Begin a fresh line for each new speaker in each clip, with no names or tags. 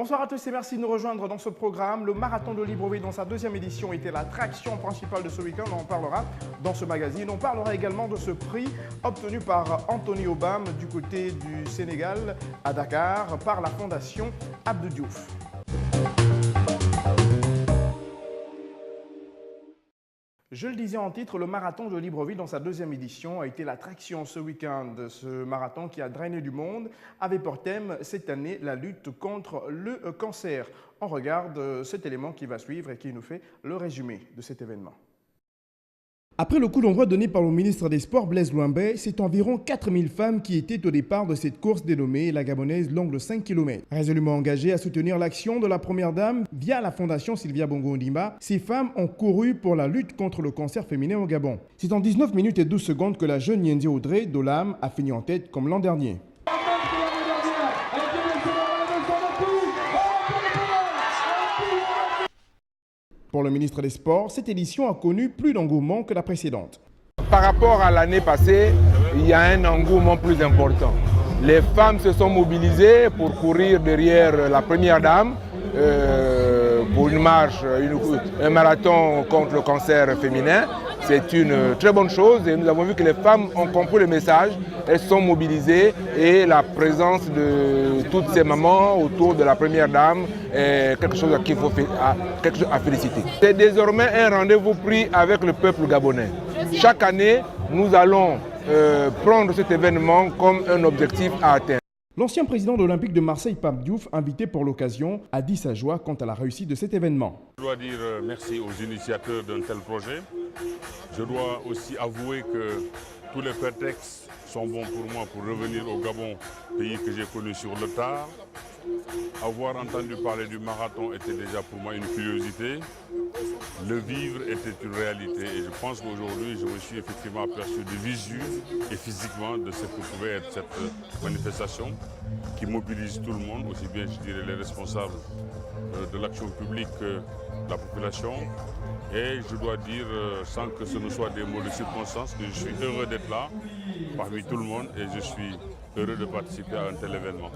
Bonsoir à tous et merci de nous rejoindre dans ce programme. Le marathon de Libreville dans sa deuxième édition était l'attraction principale de ce week-end. On en parlera dans ce magazine. On parlera également de ce prix obtenu par Anthony Obam du côté du Sénégal à Dakar par la fondation Abdou Diouf. Je le disais en titre, le marathon de Libreville dans sa deuxième édition a été l'attraction ce week-end. Ce marathon qui a drainé du monde avait pour thème cette année la lutte contre le cancer. On regarde cet élément qui va suivre et qui nous fait le résumé de cet événement. Après le coup d'envoi donné par le ministre des Sports Blaise Louambé, c'est environ 4000 femmes qui étaient au départ de cette course dénommée la Gabonaise longue de 5 km. Résolument engagées à soutenir l'action de la Première Dame via la Fondation Sylvia Bongo Ondimba, ces femmes ont couru pour la lutte contre le cancer féminin au Gabon. C'est en 19 minutes et 12 secondes que la jeune Yendi Audrey d'Olam a fini en tête comme l'an dernier. Pour le ministre des Sports, cette édition a connu plus d'engouement que la précédente.
Par rapport à l'année passée, il y a un engouement plus important. Les femmes se sont mobilisées pour courir derrière la Première Dame pour une marche, un marathon contre le cancer féminin. C'est une très bonne chose et nous avons vu que les femmes ont compris le message, elles sont mobilisées et la présence de toutes ces mamans autour de la Première Dame est quelque chose à féliciter. C'est désormais un rendez-vous pris avec le peuple gabonais. Chaque année, nous allons prendre cet événement comme un objectif à atteindre.
L'ancien président de l'Olympique de Marseille, Pape Diouf, invité pour l'occasion, a dit sa joie quant à la réussite de cet événement.
Je dois dire merci aux initiateurs d'un tel projet. Je dois aussi avouer que tous les prétextes sont bons pour moi pour revenir au Gabon, pays que j'ai connu sur le tard. Avoir entendu parler du marathon était déjà pour moi une curiosité. Le vivre était une réalité et je pense qu'aujourd'hui je me suis effectivement aperçu du visu et physiquement de ce que pouvait être cette manifestation qui mobilise tout le monde, aussi bien je dirais les responsables de l'action publique que la population. Et je dois dire, sans que ce ne soit des mots de circonstance, que je suis heureux d'être là parmi tout le monde et je suis heureux de participer à un tel événement.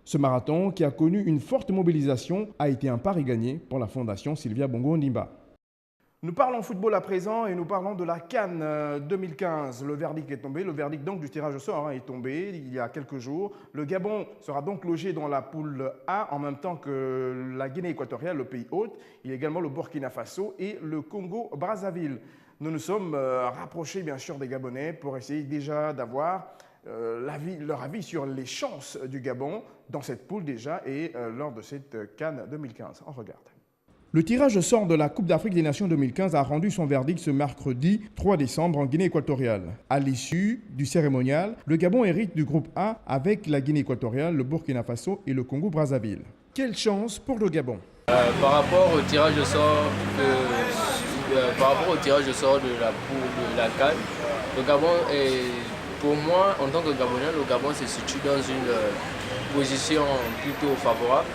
Ce marathon, qui a connu une forte mobilisation, a été un pari gagné pour la Fondation Sylvia Bongo Ondimba. Nous parlons football à présent et nous parlons de la CAN 2015. Le verdict est tombé, le verdict donc du tirage au sort est tombé il y a quelques jours. Le Gabon sera donc logé dans la poule A en même temps que la Guinée équatoriale, le pays hôte. Il y a également le Burkina Faso et le Congo-Brazzaville. Nous nous sommes rapprochés bien sûr des Gabonais pour essayer déjà d'avoir leur avis sur les chances du Gabon dans cette poule déjà et lors de cette CAN 2015. On regarde. Le tirage au sort de la Coupe d'Afrique des Nations 2015 a rendu son verdict ce mercredi 3 décembre en Guinée équatoriale. À l'issue du cérémonial, le Gabon hérite du groupe A avec la Guinée équatoriale, le Burkina Faso et le Congo-Brazzaville. Quelle chance pour le Gabon?
Par rapport au tirage au sort de la poule de la CAN, le Gabon est, pour moi, en tant que Gabonais, le Gabon se situe dans une position plutôt favorable,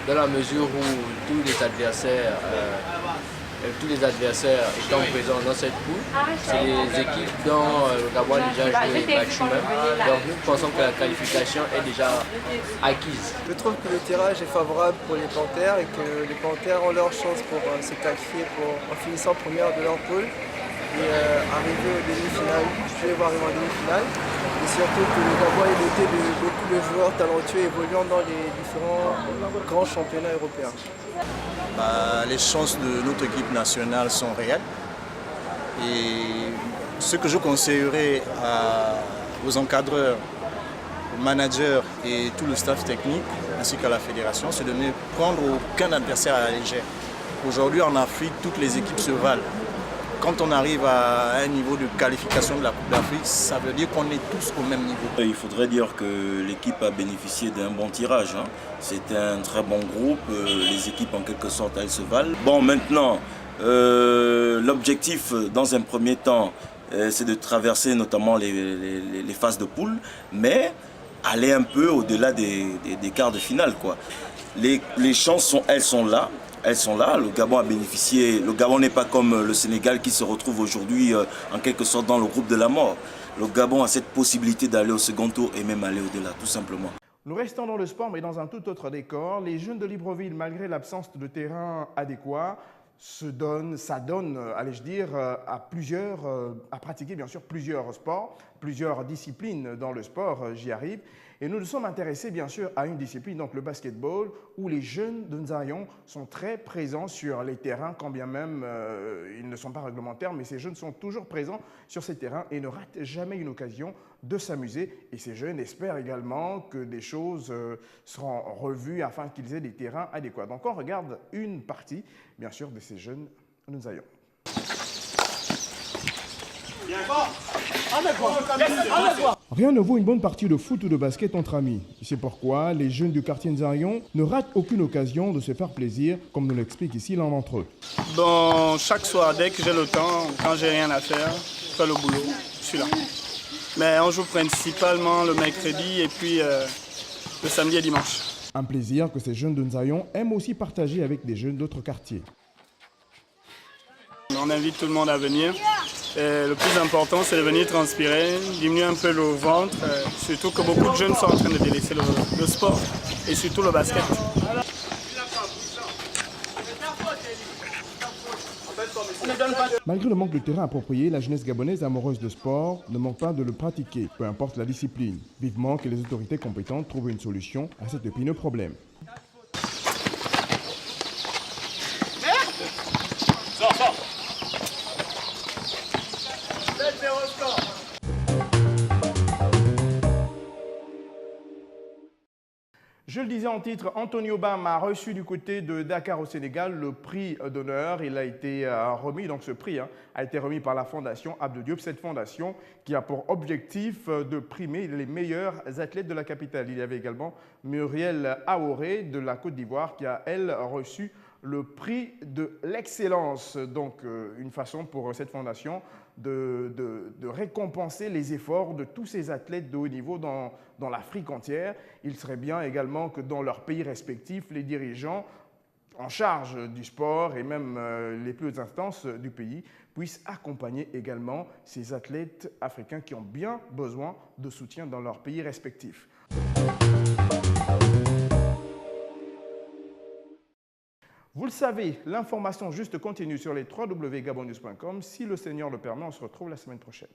dans la mesure où tous les adversaires étant présents dans cette poule, c'est des équipes dont le Gabon a déjà joué les matchs humains. Donc nous pensons que la qualification est déjà acquise.
Je trouve que le tirage est favorable pour les Panthères et que les Panthères ont leur chance pour se qualifier en finissant première de leur poule et arriver aux demi-finales. Je vais voir arriver en demi-finale. Et surtout que le Gabon est doté de beaucoup de joueurs talentueux évoluant dans les différents grands championnats européens.
Les chances de notre équipe nationale sont réelles. Et ce que je conseillerais aux encadreurs, aux managers et tout le staff technique, ainsi qu'à la fédération, c'est de ne prendre aucun adversaire à la légère. Aujourd'hui en Afrique, toutes les équipes se valent. Quand on arrive à un niveau de qualification de la Coupe d'Afrique, ça veut dire qu'on est tous au même niveau.
Il faudrait dire que l'équipe a bénéficié d'un bon tirage. C'est un très bon groupe, les équipes en quelque sorte elles se valent. Bon maintenant, l'objectif dans un premier temps, c'est de traverser notamment les phases de poule, mais aller un peu au-delà des quarts de finale, quoi. Les chances elles sont là. Elles sont là, le Gabon a bénéficié. Le Gabon n'est pas comme le Sénégal qui se retrouve aujourd'hui en quelque sorte dans le groupe de la mort. Le Gabon a cette possibilité d'aller au second tour et même aller au-delà, tout simplement.
Nous restons dans le sport, mais dans un tout autre décor. Les jeunes de Libreville, malgré l'absence de terrain adéquat, s'adonnent, allais-je dire, à pratiquer bien sûr plusieurs sports, plusieurs disciplines dans le sport, j'y arrive. Et nous nous sommes intéressés bien sûr à une discipline, donc le basketball, où les jeunes de Nzayon sont très présents sur les terrains, quand bien même ils ne sont pas réglementaires, mais ces jeunes sont toujours présents sur ces terrains et ne ratent jamais une occasion de s'amuser. Et ces jeunes espèrent également que des choses seront revues afin qu'ils aient des terrains adéquats. Donc on regarde une partie, bien sûr, de ces jeunes de Nzayon. Rien ne vaut une bonne partie de foot ou de basket entre amis. C'est pourquoi les jeunes du quartier Nzayon ne ratent aucune occasion de se faire plaisir, comme nous l'explique ici l'un d'entre eux.
Bon, chaque soir, dès que j'ai le temps, quand j'ai rien à faire, je fais le boulot, je suis là. Mais on joue principalement le mercredi et puis le samedi et dimanche.
Un plaisir que ces jeunes de Nzayon aiment aussi partager avec des jeunes d'autres quartiers.
On invite tout le monde à venir. Et le plus important, c'est de venir transpirer, diminuer un peu le ventre, surtout que beaucoup de jeunes sont en train de délaisser le sport et surtout le basket.
Malgré le manque de terrain approprié, la jeunesse gabonaise amoureuse de sport ne manque pas de le pratiquer, peu importe la discipline. Vivement que les autorités compétentes trouvent une solution à cet épineux problème. Je le disais en titre, Antonio Bam a reçu du côté de Dakar au Sénégal le prix d'honneur. Il a été remis, donc ce prix a été remis par la fondation Abdou Diop, cette fondation qui a pour objectif de primer les meilleurs athlètes de la capitale. Il y avait également Muriel Aoré de la Côte d'Ivoire qui a, elle, reçu le prix de l'excellence. Donc une façon pour cette fondation de récompenser les efforts de tous ces athlètes de haut niveau dans l'Afrique entière. Il serait bien également que dans leurs pays respectifs, les dirigeants en charge du sport et même les plus hautes instances du pays puissent accompagner également ces athlètes africains qui ont bien besoin de soutien dans leurs pays respectifs. Vous le savez, l'information juste continue sur les www.gabonnews.com. Si le Seigneur le permet, on se retrouve la semaine prochaine.